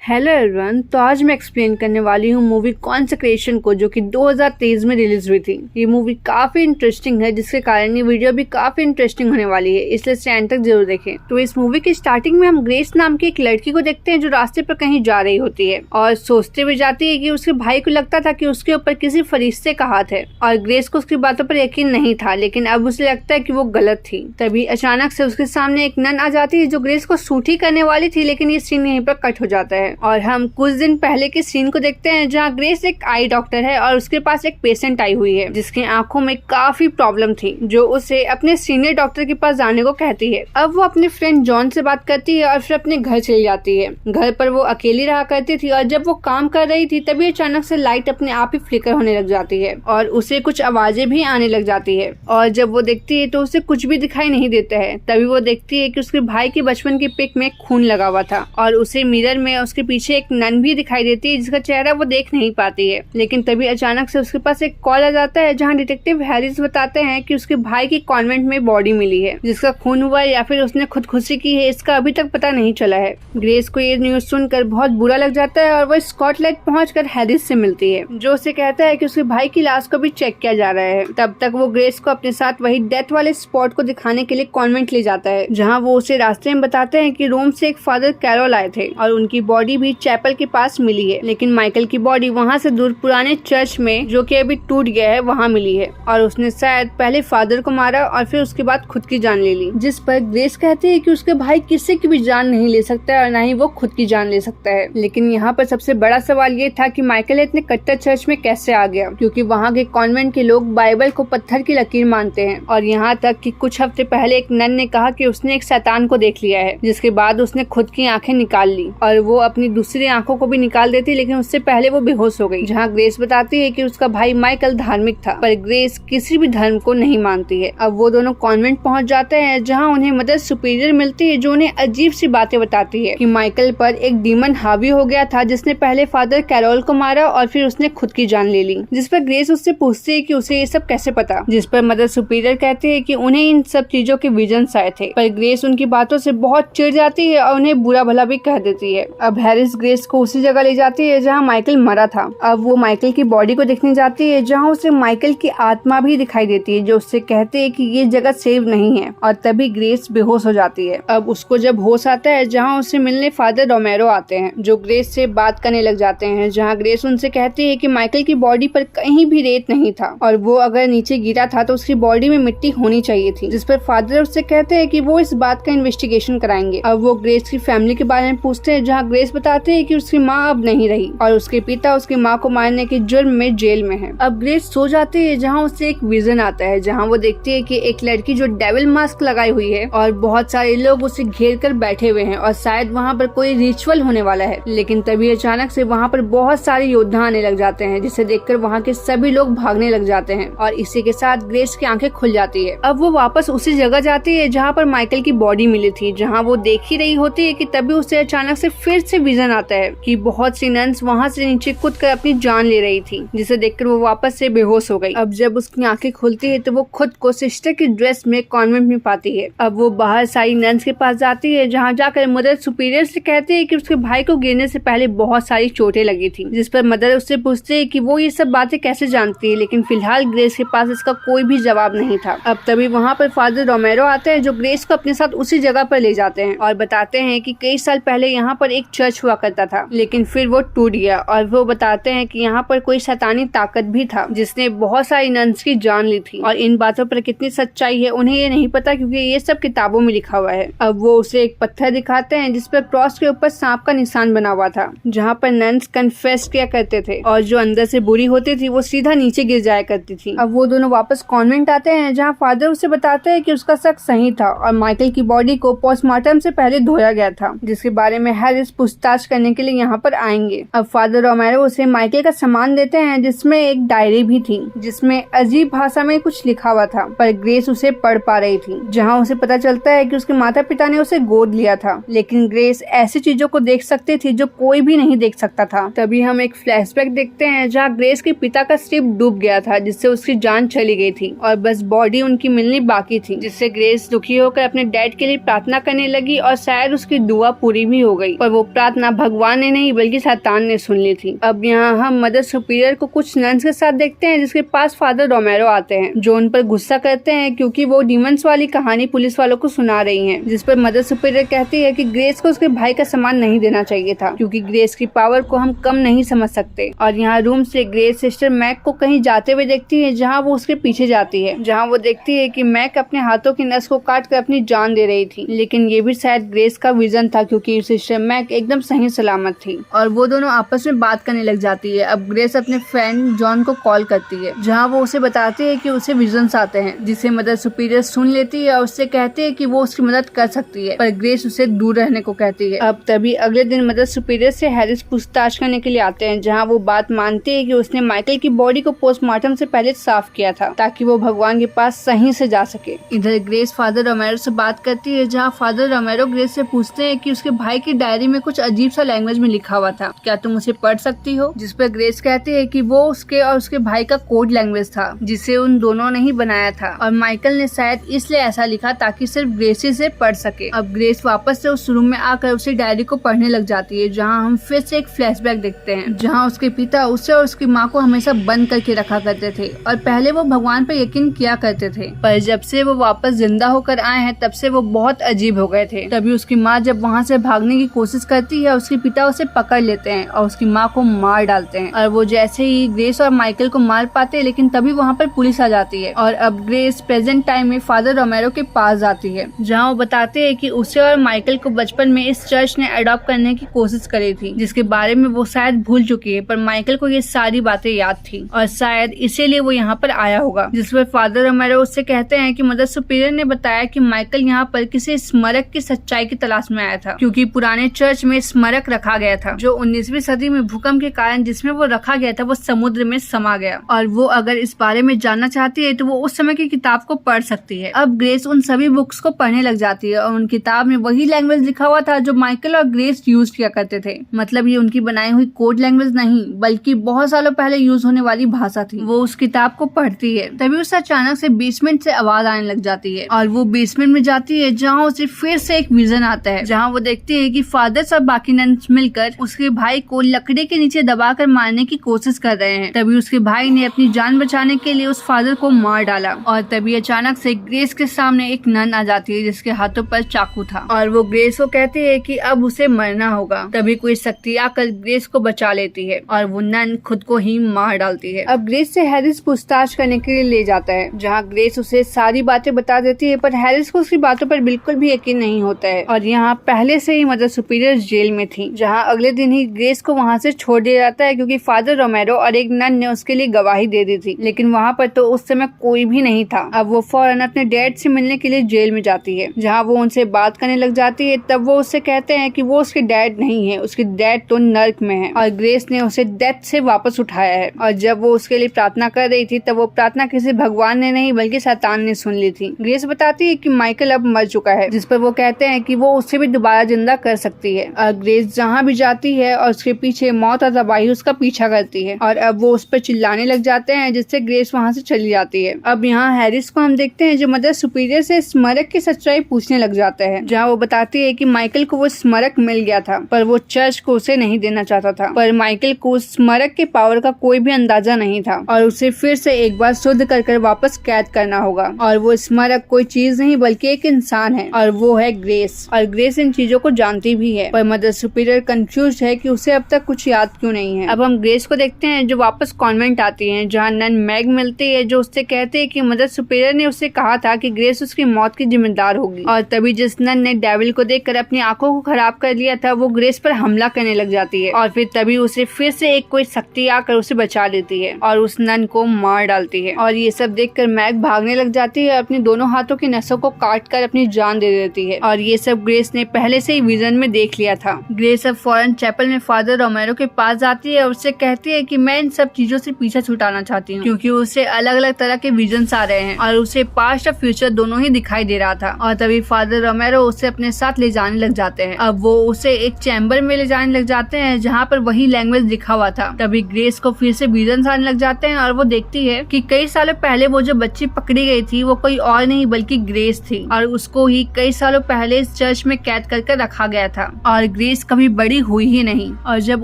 Hello everyone, तो आज मैं एक्सप्लेन करने वाली हूँ मूवी कॉन्सेक्रेशन को, जो कि 2023 में रिलीज हुई थी। ये मूवी काफी इंटरेस्टिंग है, जिसके कारण ये वीडियो भी काफी इंटरेस्टिंग होने वाली है, इसलिए इसे एंड तक जरूर देखें। तो इस मूवी की स्टार्टिंग में हम ग्रेस नाम की एक लड़की को देखते हैं जो रास्ते पर कहीं जा रही होती है और सोचते हुए जाती है कि उसके भाई को लगता था कि उसके ऊपर किसी फरिश्ते का हाथ है और ग्रेस को उसकी बातों पर यकीन नहीं था, लेकिन अब उसे लगता है कि वो गलत थी। तभी अचानक से उसके सामने एक नन आ जाती है जो ग्रेस को शूट ही करने वाली थी, लेकिन ये सीन यहीं पर कट हो जाता है और हम कुछ दिन पहले के सीन को देखते हैं जहाँ ग्रेस एक आई डॉक्टर है और उसके पास एक पेशेंट आई हुई है जिसकी आंखों में काफी प्रॉब्लम थी, जो उसे अपने सीनियर डॉक्टर के पास जाने को कहती है। अब वो अपने फ्रेंड जॉन से बात करती है और फिर अपने घर चली जाती है। घर पर वो अकेली रहा करती थी और जब वो काम कर रही थी तभी अचानक से लाइट अपने आप ही फ्लिकर होने लग जाती है और उसे कुछ आवाजें भी आने लग जाती है और जब वो देखती है तो उसे कुछ भी दिखाई नहीं देता है। तभी वो देखती है कि उसके भाई की बचपन की पिक में खून लगा हुआ था और उसे मिरर में उसके पीछे एक नन भी दिखाई देती है जिसका चेहरा वो देख नहीं पाती है। लेकिन तभी अचानक से उसके पास एक कॉल आ जाता है जहाँ डिटेक्टिव हैरिस बताते हैं कि उसके भाई की कॉन्वेंट में बॉडी मिली है जिसका खून हुआ है या फिर उसने खुदकुशी की है, इसका अभी तक पता नहीं चला है। ग्रेस को ये न्यूज सुनकर बहुत बुरा लग जाता है और वो स्कॉटलैंड पहुंचकर हैरिस से मिलती है जो उसे कहता है कि उसके भाई की लाश को भी चेक किया जा रहा है। तब तक वो ग्रेस को अपने साथ वही डेथ वाले स्पॉट को दिखाने के लिए कॉन्वेंट ले जाता है जहाँ वो उसे रास्ते में बताते हैं कि रोम से एक फादर कैरोल आए थे और उनकी बॉडी भी चैपल के पास मिली है, लेकिन माइकल की बॉडी वहाँ से दूर पुराने चर्च में जो कि अभी टूट गया है वहाँ मिली है और उसने शायद पहले फादर को मारा और फिर उसके बाद खुद की जान ले ली। जिस पर ग्रेस कहती है कि उसके भाई किसी की भी जान नहीं ले सकता और न ही वो खुद की जान ले सकता है। लेकिन यहाँ पर सबसे बड़ा सवाल ये था कि माइकल इतने कट्टर चर्च में कैसे आ गया, क्योंकि वहाँ के कॉन्वेंट के लोग बाइबल को पत्थर की लकीर मानते हैं और यहाँ तक कि कुछ हफ्ते पहले एक नन ने कहा कि उसने एक शैतान को देख लिया है, जिसके बाद उसने खुद की आंखें निकाल ली और वो अपनी दूसरी आंखों को भी निकाल देती, लेकिन उससे पहले वो बेहोश हो गई। जहाँ ग्रेस बताती है कि उसका भाई माइकल धार्मिक था, पर ग्रेस किसी भी धर्म को नहीं मानती है। अब वो दोनों कॉन्वेंट पहुंच जाते हैं जहाँ उन्हें मदर सुपीरियर मिलती है जो उन्हें अजीब सी बातें बताती है कि माइकल पर एक डीमन हावी हो गया था जिसने पहले फादर कैरोल को मारा और फिर उसने खुद की जान ले ली। जिस पर ग्रेस उससे पूछती है कि उसे ये सब कैसे पता, जिस पर मदर सुपीरियर कहती है कि उन्हें इन सब चीजों के विजन्स आए थे। पर ग्रेस उनकी बातों से बहुत चिढ़ जाती है और उन्हें बुरा भला भी कह देती है। अब हैरिस ग्रेस को उसी जगह ले जाती है जहाँ माइकल मरा था। अब वो माइकल की बॉडी को देखने जाती है जहाँ उसे माइकल की आत्मा भी दिखाई देती है जो उससे कहती है कि ये जगह सेफ नहीं है और तभी ग्रेस बेहोश हो जाती है। अब उसको जब होश आता है जहाँ उसे मिलने फादर रोमेरो आते हैं जो ग्रेस से बात करने लग जाते हैं, जहाँ ग्रेस उनसे कहती है कि माइकल की बॉडी पर कहीं भी रेत नहीं था और वो अगर नीचे गिरा था तो उसकी बॉडी में मिट्टी होनी चाहिए थी। जिस पर फादर उससे कहते हैं कि वो इस बात का इन्वेस्टिगेशन कराएंगे। अब वो ग्रेस की फैमिली के बारे में पूछते हैं जहाँ ग्रेस बताते हैं कि उसकी माँ अब नहीं रही और उसके पिता उसकी माँ को मारने के जुर्म में जेल में है। अब ग्रेस सो जाती है जहाँ उसे एक विजन आता है जहाँ वो देखती है कि एक लड़की जो डेविल मास्क लगाई हुई है और बहुत सारे लोग उसे घेर कर बैठे हुए हैं और शायद वहाँ पर कोई रिचुअल होने वाला है। लेकिन तभी अचानक से वहाँ पर बहुत सारे योद्धा आने लग जाते हैं जिसे देखकर वहाँ के सभी लोग भागने लग जाते हैं और इसी के साथ ग्रेस की आंखें खुल जाती है। अब वो वापस उसी जगह जाती है जहाँ पर माइकल की बॉडी मिली थी, जहाँ वो देख ही रही होती है कि तभी उसे अचानक से फिर से विजन आता है कि बहुत सी नन्स वहाँ से नीचे कूद कर अपनी जान ले रही थी, जिसे देखकर वो वापस से बेहोश हो गई। अब जब उसकी आंखें खुलती है तो वो खुद को सिस्टर की ड्रेस में कॉन्वेंट में पाती है। अब वो बाहर सारी नन्स के पास जाती है जहाँ जाकर मदर सुपीरियर से कहती है कि उसके भाई को गिरने से पहले बहुत सारी चोटें लगी थी। जिस पर मदर उससे पूछती है कि वो ये सब बातें कैसे जानती है, लेकिन फिलहाल ग्रेस के पास इसका कोई भी जवाब नहीं था। अब तभी वहाँ पर फादर रोमेरो आते हैं जो ग्रेस को अपने साथ उसी जगह पर ले जाते हैं और बताते हैं कि कई साल पहले यहाँ पर एक चर्च हुआ करता था, लेकिन फिर वो टूट गया और वो बताते हैं कि यहाँ पर कोई शैतानी ताकत भी था जिसने बहुत सारी नन्स की जान ली थी और इन बातों पर कितनी सच्चाई है उन्हें ये नहीं पता क्योंकि ये सब किताबों में लिखा हुआ है। अब वो उसे एक पत्थर दिखाते हैं जिस पर क्रॉस के ऊपर सांप का निशान बना हुआ था, जहाँ पर नन्स कन्फेस किया करते थे और जो अंदर से बुरी होती थी वो सीधा नीचे गिर जाया करती थी। अब वो दोनों वापस कॉन्वेंट आते हैं जहाँ फादर उसे बताते हैं कि उसका शक सही था और माइकल की बॉडी को पोस्टमार्टम से पहले धोया गया था, जिसके बारे में हैरिस पूछताछ करने के लिए यहाँ पर आएंगे। अब फादर रोमेरो उसे माइकल का सामान देते हैं जिसमें एक डायरी भी थी जिसमें अजीब भाषा में कुछ लिखा हुआ था, पर ग्रेस उसे पढ़ पा रही थी, जहाँ उसे पता चलता है कि उसके माता पिता ने उसे गोद लिया था, लेकिन ग्रेस ऐसी चीजों को देख सकती थी जो कोई भी नहीं देख सकता था। तभी हम एक फ्लैशबैक देखते हैं जहाँ ग्रेस के पिता का शिप डूब गया था जिससे उसकी जान चली गई थी और बस बॉडी उनकी मिलनी बाकी थी, जिससे ग्रेस दुखी होकर अपने डैड के लिए प्रार्थना करने लगी और शायद उसकी दुआ पूरी भी हो गई, पर वो प्रार्थना बात ना भगवान ने नहीं बल्कि शैतान ने सुन ली थी। अब यहाँ हम मदर सुपीरियर को कुछ नन्स के साथ देखते हैं जिसके पास फादर रोमेरो आते हैं, जो उन पर गुस्सा करते हैं क्योंकि वो डीमंस वाली कहानी पुलिस वालों को सुना रही हैं, जिस पर मदर सुपीरियर कहती है कि ग्रेस को उसके भाई का सामान नहीं देना चाहिए था क्योंकि ग्रेस की पावर को हम कम नहीं समझ सकते। और यहाँ रूम से ग्रेस सिस्टर मैक को कहीं जाते हुए देखती है, जहाँ वो उसके पीछे जाती है, जहाँ वो देखती है कि मैक अपने हाथों की नस को काट कर अपनी जान दे रही थी, लेकिन ये भी शायद ग्रेस का विजन था क्योंकि सिस्टर मैक एकदम सही सलामत थी और वो दोनों आपस में बात करने लग जाती है। अब ग्रेस अपने फ्रेंड जॉन को कॉल करती है, जहाँ वो उसे बताती है कि उसे विजन्स आते हैं, जिसे मदर सुपीरियर सुन लेती है और उससे कहती है कि वो उसकी मदद कर सकती है, पर ग्रेस उसे दूर रहने को कहती है। अब तभी अगले दिन मदर सुपीरियर से हैरिस पूछताछ करने के लिए आते हैं, जहाँ वो बात मानती है कि उसने माइकल की बॉडी को पोस्टमार्टम से पहले साफ किया था ताकि वो भगवान के पास सही से जा सके। इधर ग्रेस फादर रोमेरो से बात करती है, जहाँ फादर रोमेरो ग्रेस से पूछते हैं कि उसके भाई की डायरी में कुछ अजीब सा लैंग्वेज में लिखा हुआ था, क्या तुम उसे पढ़ सकती हो? जिस पर ग्रेस कहती है कि वो उसके और उसके भाई का कोड लैंग्वेज था जिसे उन दोनों ने ही बनाया था और माइकल ने शायद इसलिए ऐसा लिखा ताकि सिर्फ ग्रेस ही से पढ़ सके। अब ग्रेस वापस से उस रूम में आकर उसी डायरी को पढ़ने लग जाती है, जहाँ हम फिर से एक फ्लैशबैक देखते हैं, जहाँ उसके पिता उसे और उसकी माँ को हमेशा बंद करके रखा करते थे और पहले वो भगवान पर यकीन किया करते थे, पर जब से वो वापस जिंदा होकर आए हैं तब से वो बहुत अजीब हो गए थे। तभी उसकी माँ जब वहाँ से भागने की कोशिश करती है, उसके पिता उसे पकड़ लेते हैं और उसकी माँ को मार डालते हैं और वो जैसे ही ग्रेस और माइकल को मार पाते हैं, लेकिन तभी वहाँ पर पुलिस आ जाती है और अब ग्रेस प्रेजेंट टाइम में फादर रोमेरो के पास जाती है, जहाँ वो बताते हैं कि उसे और माइकल को बचपन में इस चर्च ने अडॉप्ट करने की कोशिश करी थी, जिसके बारे में वो शायद भूल चुकी है, पर माइकल को ये सारी बातें याद थी और शायद इसीलिए वो यहाँ पर आया होगा। जिस पर फादर रोमेरो उससे कहते हैं कि मदर सुपीरियर ने बताया कि माइकल यहाँ पर किसी स्मारक की सच्चाई की तलाश में आया था, क्योंकि पुराने चर्च में स्मारक रखा गया था जो 19वीं सदी में भूकंप के कारण जिसमें वो रखा गया था वो समुद्र में समा गया, और वो अगर इस बारे में जानना चाहती है तो वो उस समय की किताब को पढ़ सकती है। अब ग्रेस उन सभी बुक्स को पढ़ने लग जाती है और उन किताब में वही लैंग्वेज लिखा हुआ था जो माइकल और ग्रेस यूज किया करते थे। मतलब ये उनकी बनाई हुई कोड लैंग्वेज नहीं बल्कि बहुत सालों पहले यूज होने वाली भाषा थी। वो उस किताब को पढ़ती है, तभी उसे अचानक से बेसमेंट से आवाज आने लग जाती है और वो बेसमेंट में जाती है, जहाँ उसे फिर से एक विजन आता है, जहाँ वो देखती है कि फादर और बाकी नन्स मिलकर उसके भाई को लकड़ी के नीचे दबाकर मारने की कोशिश कर रहे हैं। तभी उसके भाई ने अपनी जान बचाने के लिए उस फादर को मार डाला और तभी अचानक से ग्रेस के सामने एक नन आ जाती है जिसके हाथों पर चाकू था और वो ग्रेस को कहती है कि अब उसे मरना होगा। तभी कोई शक्ति आकर ग्रेस को बचा लेती है और वो नन खुद को ही मार डालती है। अब ग्रेस से हैरिस पूछताछ करने के लिए ले जाता है, जहाँ ग्रेस उसे सारी बातें बता देती है, पर हैरिस को उसकी बातों पर बिल्कुल भी यकीन नहीं होता है और यहाँ पहले से ही मदर सुपीरियर जेल में थी, जहाँ अगले दिन ही ग्रेस को वहाँ से छोड़ दिया जाता है क्योंकि फादर रोमेरो और एक नन ने उसके लिए गवाही दे दी थी, लेकिन वहाँ पर तो उस समय कोई भी नहीं था। अब वो फौरन अपने डैड से मिलने के लिए जेल में जाती है, जहाँ वो उनसे बात करने लग जाती है। तब वो उससे कहते हैं कि वो उसके डैड नहीं है, उसके डैड तो नर्क में है और ग्रेस ने उसे डेथ से वापस उठाया है। और जब वो उसके लिए प्रार्थना कर रही थी तब वो प्रार्थना किसी भगवान ने नहीं बल्कि शैतान ने सुन ली थी। ग्रेस बताती है कि माइकल अब मर चुका है, जिस पर वो कहते हैं कि वो उससे भी दोबारा जिंदा कर सकती है। और ग्रेस जहाँ भी जाती है और उसके पीछे मौत और तबाही उसका पीछा करती है और अब वो उस पर चिल्लाने लग जाते हैं, जिससे ग्रेस वहाँ से चली जाती है। अब यहाँ हैरिस को हम देखते हैं जो मदर सुपीरियर से स्मारक की सच्चाई पूछने लग जाता है, जहाँ वो बताती है कि माइकल को वो स्मारक मिल गया था पर वो चर्च को उसे नहीं देना चाहता था, पर माइकल को उस स्मारक के पावर का कोई भी अंदाजा नहीं था और उसे फिर से एक बार शुद्ध कर वापस कैद करना होगा। और वो स्मारक कोई चीज नहीं बल्कि एक इंसान है और वो है ग्रेस, और ग्रेस इन चीजों को जानती भी है, पर मदर सुपीरियर कंफ्यूज है कि उसे अब तक कुछ याद क्यों नहीं है। अब हम ग्रेस को देखते हैं जो वापस कॉन्वेंट आती है, जहाँ नन मैग मिलती है जो उससे कहते हैं कि मदर सुपीरियर ने उससे कहा था कि ग्रेस उसकी मौत की जिम्मेदार होगी। और तभी जिस नन ने डेविल को देखकर अपनी आंखों को खराब कर लिया था वो ग्रेस पर हमला करने लग जाती है और फिर तभी उसे फिर से एक कोई शक्ति आकर उसे बचा लेती है और उस नन को मार डालती है। और ये सब देखकर मैग भागने लग जाती है, अपनी दोनों हाथों की नसों को काट कर अपनी जान दे देती है और ये सब ग्रेस ने पहले से ही विजन में देख लिया था। ग्रेस अब फौरन चैपल में फादर रोमेरो के पास जाती है और उससे कहती है कि मैं इन सब चीजों से पीछा छुटाना चाहती हूँ, क्योंकि उसे अलग अलग तरह के विजन्स आ रहे हैं और उसे पास्ट और फ्यूचर दोनों ही दिखाई दे रहा था। और तभी फादर रोमेरो उसे अपने साथ ले जाने लग जाते हैं। अब वो उसे एक चैम्बर में ले जाने लग जाते हैं जहाँ पर वही लैंग्वेज लिखा हुआ था। तभी ग्रेस को फिर से विजन्स आने लग जाते हैं और वो देखती है कि कई सालों पहले वो जो बच्ची पकड़ी गई थी वो कोई और नहीं बल्कि ग्रेस थी और उसको ही कई सालों पहले इस चर्च में कैद करके रखा गया था। और ग्रेस कभी बड़ी हुई ही नहीं। और जब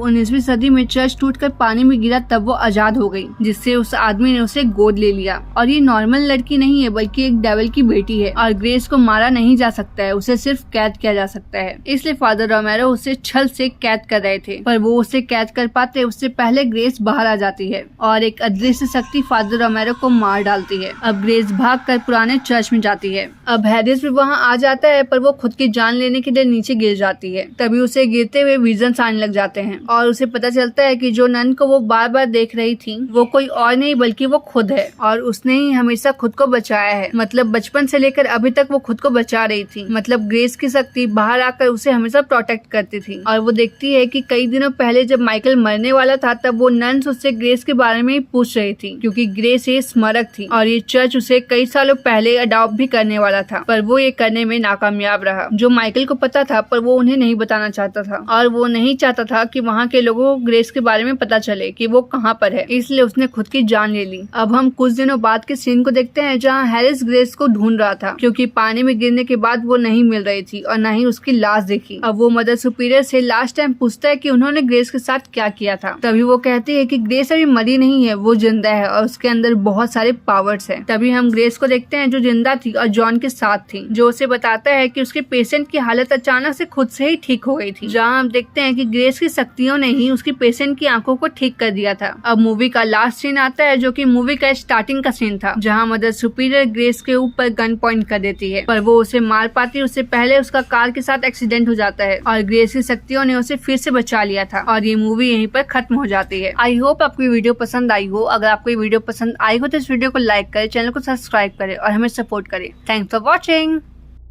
19वीं सदी में चर्च टूटकर पानी में गिरा तब वो आजाद हो गई, जिससे उस आदमी ने उसे गोद ले लिया। और ये नॉर्मल लड़की नहीं है बल्कि एक डेविल की बेटी है और ग्रेस को मारा नहीं जा सकता है, उसे सिर्फ कैद किया जा सकता है। इसलिए फादर रोमेरो उसे छल से कैद कर रहे थे, पर वो उसे कैद कर पाते उससे पहले ग्रेस बाहर आ जाती है और एक अदृश्य शक्ति फादर रोमेरो को मार डालती है। अब ग्रेस भागकर पुराने चर्च में जाती है। अब हैरिस भी वहाँ आ जाता है, पर वो खुद की जान लेने के लिए नीचे गिर जाती है। तभी उसे गिरते हुए विजन्स आने लग जाते हैं और उसे पता चलता है कि जो नन को वो बार बार देख रही थी वो कोई और नहीं बल्कि वो खुद है और उसने ही हमेशा खुद को बचाया है। मतलब बचपन से लेकर अभी तक वो खुद को बचा रही थी। मतलब ग्रेस की शक्ति बाहर आकर उसे हमेशा प्रोटेक्ट करती थी। और वो देखती है कि कई दिनों पहले जब माइकल मरने वाला था तब वो नन्स उससे ग्रेस के बारे में पूछ रही थी, क्योंकि ग्रेस ये स्मारक थी और ये चर्च उसे कई सालों पहले अडॉप्ट भी करने वाला था, पर वो ये करने में नाकामयाब रहा। जो माइकल को पता था पर वो उन्हें नहीं बताना चाहता था और वो नहीं चाहता था कि वहाँ के लोगों को ग्रेस के बारे में पता चले कि वो कहाँ पर है, इसलिए उसने खुद की जान ले ली। अब हम कुछ दिनों बाद के सीन को देखते हैं जहाँ हैरिस ग्रेस को ढूंढ रहा था, क्योंकि पानी में गिरने के बाद वो नहीं मिल रही थी और न ही उसकी लाश देखी। अब वो मदर सुपीरियर से लास्ट टाइम पूछता है कि उन्होंने ग्रेस के साथ क्या किया था। तभी वो कहती है कि ग्रेस अभी मरी नहीं है, वो जिंदा है और उसके अंदर बहुत सारे पावर्स हैं। तभी हम ग्रेस को देखते हैं जो जिंदा थी और जॉन के साथ थी, जो उसे बताता है कि उसके पेशेंट की हालत अचानक से खुद से ही ठीक हो गई थी। जहाँ हम देखते हैं कि ग्रेस की शक्तियों ने ही उसकी पेशेंट की आंखों को ठीक कर दिया था। अब मूवी का लास्ट सीन आता है जो कि मूवी का स्टार्टिंग का सीन था, जहाँ मदर सुपीरियर ग्रेस के ऊपर गन पॉइंट कर देती है, पर वो उसे मार पाती उससे पहले उसका कार के साथ एक्सीडेंट हो जाता है और ग्रेस की शक्तियों ने उसे फिर से बचा लिया था और ये मूवी यहीं पर खत्म हो जाती है। आई होप आपको ये वीडियो पसंद आई हो। अगर आपको ये वीडियो पसंद आई हो तो इस वीडियो को लाइक करें, चैनल को सब्सक्राइब करें और हमें सपोर्ट करें। Thanks for watching.